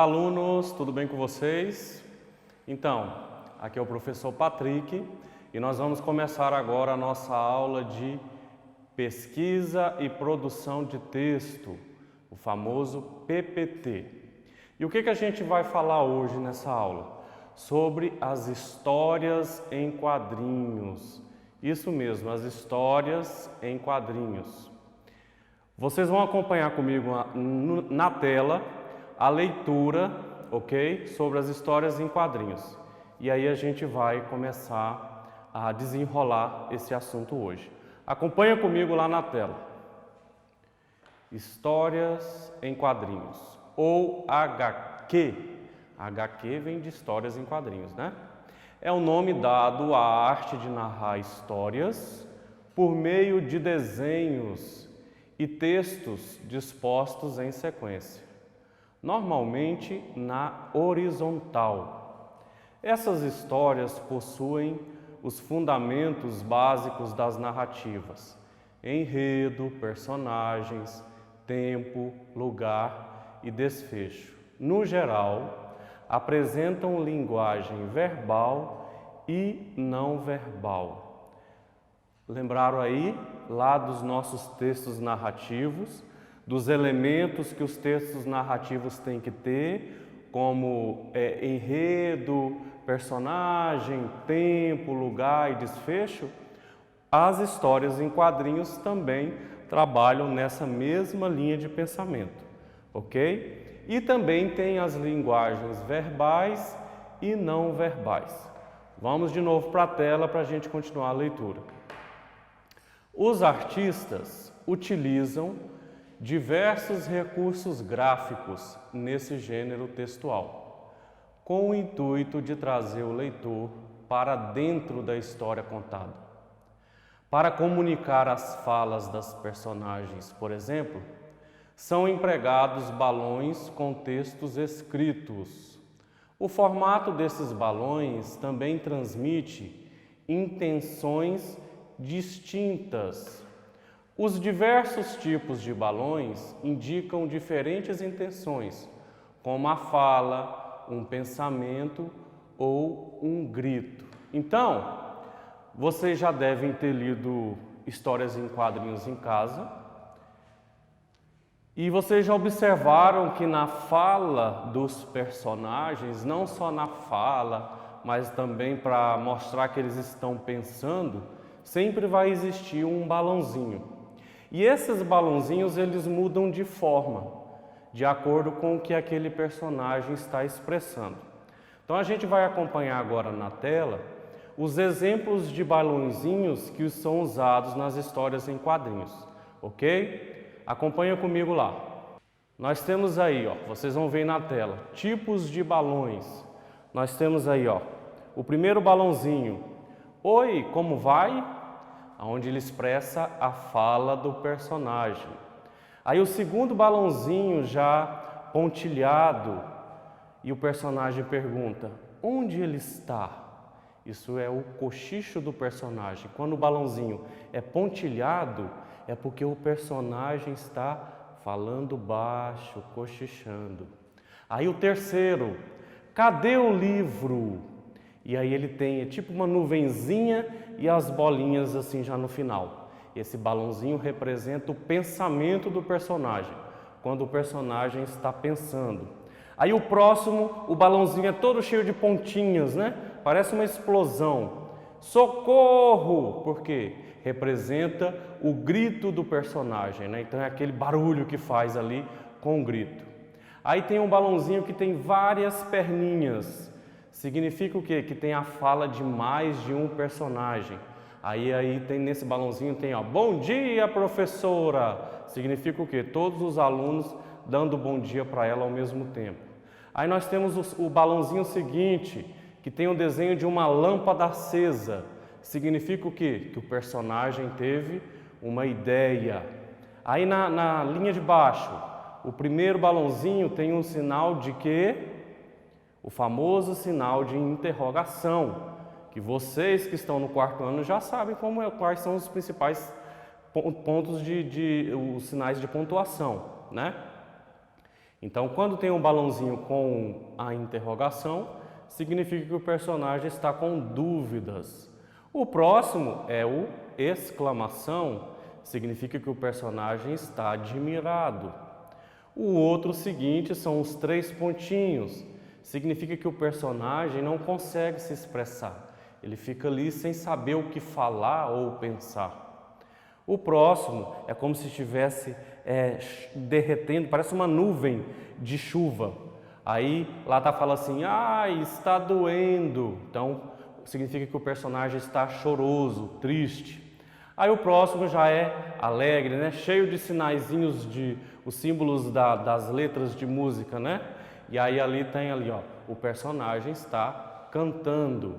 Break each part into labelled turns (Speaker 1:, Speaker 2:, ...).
Speaker 1: Olá, alunos, tudo bem com vocês? Então, aqui é o professor Patrick e nós vamos começar agora a nossa aula de pesquisa e produção de texto, o famoso PPT. E o que a gente vai falar hoje nessa aula? Sobre as histórias em quadrinhos. Isso mesmo, as histórias em quadrinhos. Vocês vão acompanhar comigo na tela a leitura, ok? Sobre as histórias em quadrinhos. E aí a gente vai começar a desenrolar esse assunto hoje. Acompanha comigo lá na tela. Histórias em quadrinhos, ou HQ. HQ vem de histórias em quadrinhos, né? É o nome dado à arte de narrar histórias por meio de desenhos e textos dispostos em sequência, normalmente na horizontal. Essas histórias possuem os fundamentos básicos das narrativas: enredo, personagens, tempo, lugar e desfecho. No geral, apresentam linguagem verbal e não verbal. Lembraram aí, lá dos nossos textos narrativos, dos elementos que os textos narrativos têm que ter, como enredo, personagem, tempo, lugar e desfecho? As histórias em quadrinhos também trabalham nessa mesma linha de pensamento, ok? E também tem as linguagens verbais e não verbais. Vamos de novo para a tela para a gente continuar a leitura. Os artistas utilizam diversos recursos gráficos nesse gênero textual, com o intuito de trazer o leitor para dentro da história contada. Para comunicar as falas das personagens, por exemplo, são empregados balões com textos escritos. O formato desses balões também transmite intenções distintas. Os diversos tipos de balões indicam diferentes intenções, como a fala, um pensamento ou um grito. Então, vocês já devem ter lido histórias em quadrinhos em casa e vocês já observaram que na fala dos personagens, não só na fala, mas também para mostrar que eles estão pensando, sempre vai existir um balãozinho. E esses balãozinhos, eles mudam de forma, de acordo com o que aquele personagem está expressando. Então a gente vai acompanhar agora na tela os exemplos de balãozinhos que são usados nas histórias em quadrinhos, ok? Acompanha comigo lá. Nós temos aí, ó, vocês vão ver na tela, tipos de balões. Nós temos aí, ó, o primeiro balãozinho. Oi, como vai? Onde ele expressa a fala do personagem. Aí o segundo balãozinho já pontilhado e o personagem pergunta: onde ele está? Isso é o cochicho do personagem. Quando o balãozinho é pontilhado, é porque o personagem está falando baixo, cochichando. Aí o terceiro: cadê o livro? E aí ele tem tipo uma nuvenzinha e as bolinhas assim já no final. Esse balãozinho representa o pensamento do personagem, quando o personagem está pensando. Aí o próximo, o balãozinho é todo cheio de pontinhas, né? Parece uma explosão. Socorro! Por quê? Representa o grito do personagem, né? Então é aquele barulho que faz ali com o grito. Aí tem um balãozinho que tem várias perninhas. Significa o quê? Que tem a fala de mais de um personagem. Aí tem nesse balãozinho tem, ó, bom dia, professora. Significa o quê? Todos os alunos dando bom dia para ela ao mesmo tempo. Aí nós temos o balãozinho seguinte, que tem o desenho de uma lâmpada acesa. Significa o quê? Que o personagem teve uma ideia. Aí na linha de baixo, o primeiro balãozinho tem um sinal de quê? O famoso sinal de interrogação, que vocês que estão no quarto ano já sabem quais são os principais pontos os sinais de pontuação, né? Então, quando tem um balãozinho com a interrogação, significa que o personagem está com dúvidas. O próximo é o exclamação, significa que o personagem está admirado. O outro seguinte são os 3 pontinhos, significa que o personagem não consegue se expressar, ele fica ali sem saber o que falar ou pensar. O próximo é como se estivesse derretendo, parece uma nuvem de chuva. Aí lá está falando assim, está doendo. Então significa que o personagem está choroso, triste. Aí o próximo já é alegre, né? Cheio de sinaizinhos, os símbolos das letras de música, né? E aí ali tem ali, ó, o personagem está cantando.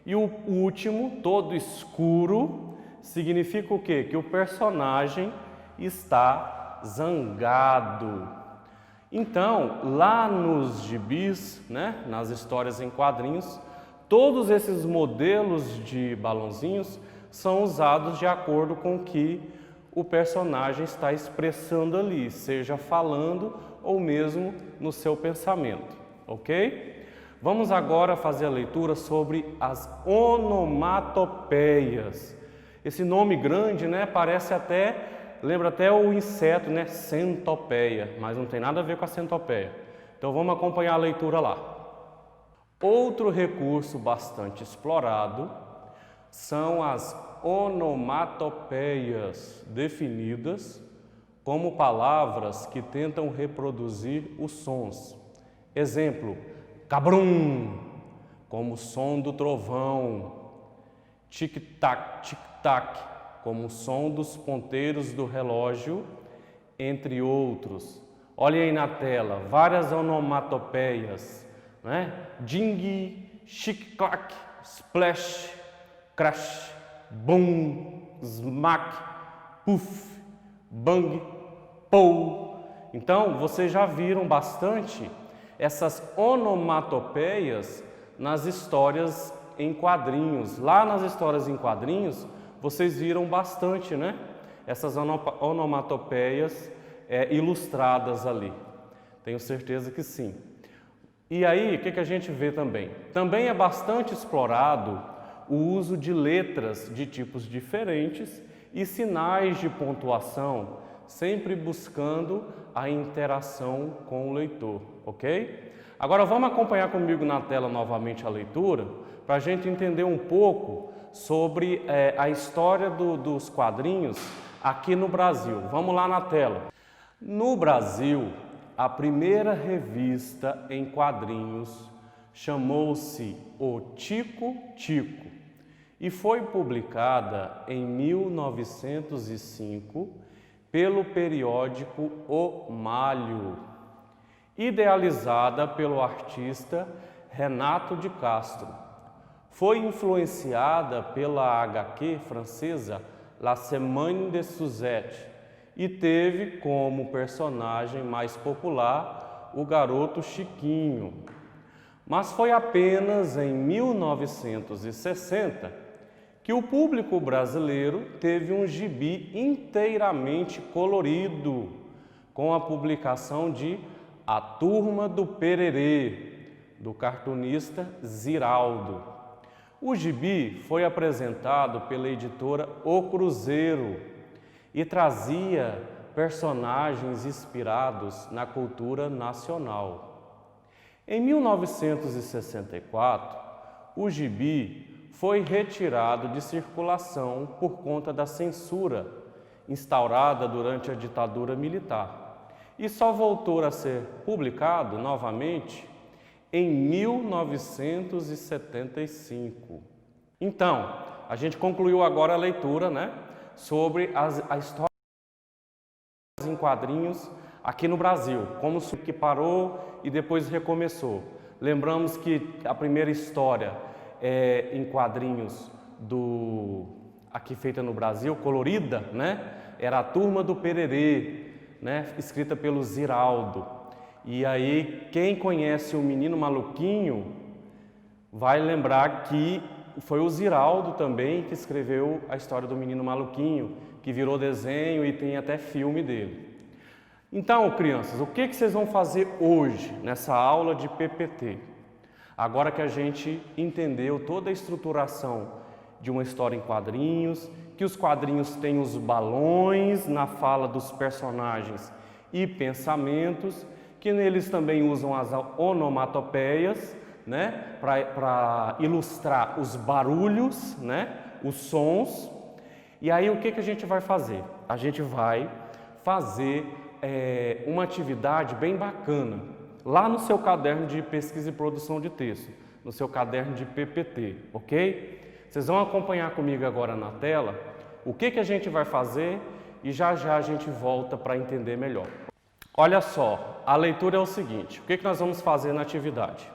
Speaker 1: E o último, todo escuro, significa o quê? Que o personagem está zangado. Então, lá nos gibis, né, nas histórias em quadrinhos, todos esses modelos de balãozinhos são usados de acordo com o que o personagem está expressando ali, seja falando ou mesmo no seu pensamento, ok? Vamos agora fazer a leitura sobre as onomatopeias. Esse nome grande, né, lembra até o inseto, né, centopeia, mas não tem nada a ver com a centopeia. Então vamos acompanhar a leitura lá. Outro recurso bastante explorado são as onomatopeias, definidas como palavras que tentam reproduzir os sons. Exemplo, cabrum, como o som do trovão, tic-tac, tic-tac, como o som dos ponteiros do relógio, entre outros. Olhem aí na tela, várias onomatopeias, né? Ding, chic-clac, splash, crash, boom, smack, puff, bang, pou. Então, vocês já viram bastante essas onomatopeias nas histórias em quadrinhos. Lá nas histórias em quadrinhos, vocês viram bastante, né? Essas onomatopeias ilustradas ali. Tenho certeza que sim. E aí, o que a gente vê também? Também é bastante explorado o uso de letras de tipos diferentes e sinais de pontuação, sempre buscando a interação com o leitor, ok? Agora vamos acompanhar comigo na tela novamente a leitura, para a gente entender um pouco sobre a história dos quadrinhos aqui no Brasil. Vamos lá na tela. No Brasil, a primeira revista em quadrinhos chamou-se O Tico Tico e foi publicada em 1905 pelo periódico O Malho, idealizada pelo artista Renato de Castro. Foi influenciada pela HQ francesa La Semaine de Suzette e teve como personagem mais popular o garoto Chiquinho. Mas foi apenas em 1960 que o público brasileiro teve um gibi inteiramente colorido, com a publicação de A Turma do Pererê, do cartunista Ziraldo. O gibi foi apresentado pela editora O Cruzeiro e trazia personagens inspirados na cultura nacional. Em 1964, o gibi foi retirado de circulação por conta da censura instaurada durante a ditadura militar e só voltou a ser publicado novamente em 1975. Então, a gente concluiu agora a leitura, né, sobre a história em quadrinhos aqui no Brasil, como que parou e depois recomeçou. Lembramos que a primeira história em quadrinhos aqui feita no Brasil, colorida, né, era A Turma do Pererê, né, escrita pelo Ziraldo. E aí, quem conhece o Menino Maluquinho vai lembrar que foi o Ziraldo também que escreveu a história do Menino Maluquinho, que virou desenho e tem até filme dele. Então, crianças, o que vocês vão fazer hoje nessa aula de PPT? Agora que a gente entendeu toda a estruturação de uma história em quadrinhos, que os quadrinhos têm os balões na fala dos personagens e pensamentos, que neles também usam as onomatopeias, né, para ilustrar os barulhos, né, os sons. E aí o que a gente vai fazer? A gente vai fazer uma atividade bem bacana lá no seu caderno de pesquisa e produção de texto, no seu caderno de PPT, ok? Vocês vão acompanhar comigo agora na tela o que a gente vai fazer e já já a gente volta para entender melhor. Olha só, a leitura é o seguinte, o que nós vamos fazer na atividade?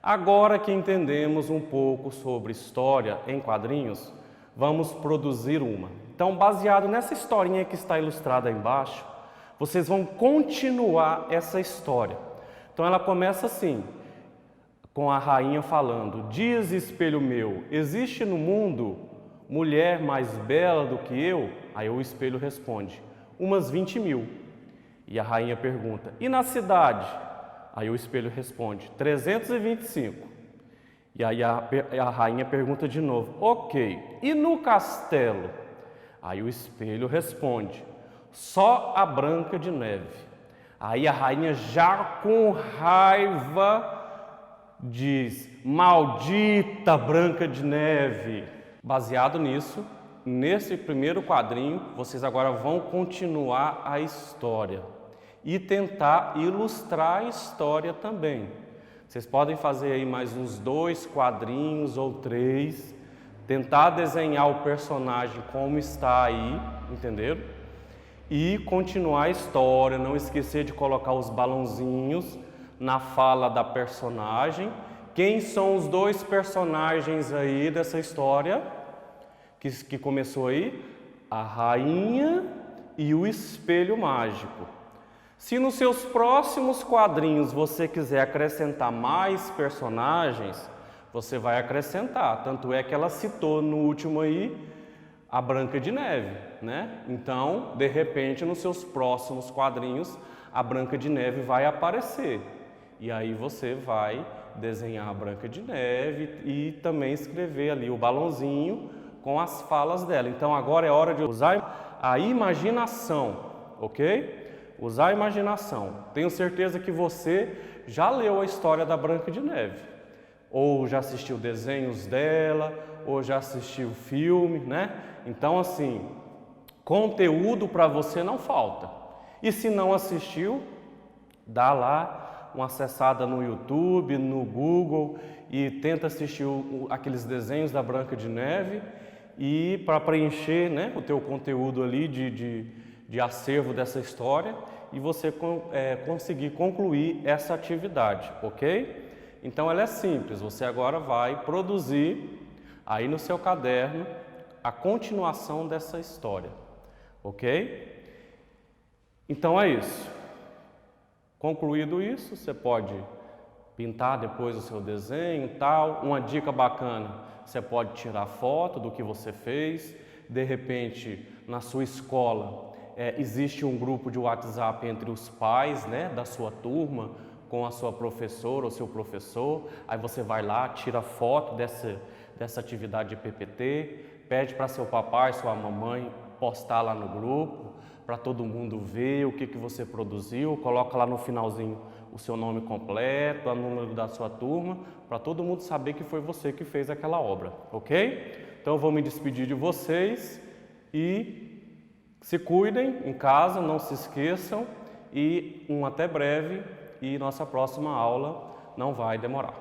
Speaker 1: Agora que entendemos um pouco sobre história em quadrinhos, vamos produzir uma. Então, baseado nessa historinha que está ilustrada aí embaixo, vocês vão continuar essa história. Então, ela começa assim, com a rainha falando: diz, espelho meu, existe no mundo mulher mais bela do que eu? Aí o espelho responde: umas 20.000. E a rainha pergunta: e na cidade? Aí o espelho responde: 325. E aí a rainha pergunta de novo: ok, e no castelo? Aí o espelho responde: só a Branca de Neve. Aí a rainha, já com raiva, diz: maldita Branca de Neve. Baseado nisso, nesse primeiro quadrinho, vocês agora vão continuar a história e tentar ilustrar a história também. Vocês podem fazer aí mais uns 2 quadrinhos ou 3, tentar desenhar o personagem como está aí, entenderam? E continuar a história, não esquecer de colocar os balãozinhos na fala da personagem. Quem são os 2 personagens aí dessa história que começou aí? A rainha e o espelho mágico. Se nos seus próximos quadrinhos você quiser acrescentar mais personagens, você vai acrescentar. Tanto é que ela citou no último aí a Branca de Neve, né? Então, de repente, nos seus próximos quadrinhos, a Branca de Neve vai aparecer. E aí você vai desenhar a Branca de Neve e também escrever ali o balãozinho com as falas dela. Então, agora é hora de usar a imaginação, ok? Usar a imaginação. Tenho certeza que você já leu a história da Branca de Neve, ou já assistiu desenhos dela, ou já assistiu filme, né? Então, assim, conteúdo para você não falta. E se não assistiu, dá lá uma acessada no YouTube, no Google e tenta assistir aqueles desenhos da Branca de Neve e para preencher, né, o teu conteúdo ali de acervo dessa história e você conseguir concluir essa atividade, ok? Então ela é simples, você agora vai produzir aí no seu caderno a continuação dessa história, ok? Então é isso. Concluído isso, você pode pintar depois o seu desenho e tal. Uma dica bacana, você pode tirar foto do que você fez. De repente, na sua escola, existe um grupo de WhatsApp entre os pais, né, da sua turma, com a sua professora ou seu professor. Aí você vai lá, tira foto dessa atividade de PPT, pede para seu papai, sua mamãe postar lá no grupo, para todo mundo ver o que você produziu, coloca lá no finalzinho o seu nome completo, o número da sua turma, para todo mundo saber que foi você que fez aquela obra, ok? Então eu vou me despedir de vocês e se cuidem em casa, não se esqueçam e até breve e nossa próxima aula não vai demorar.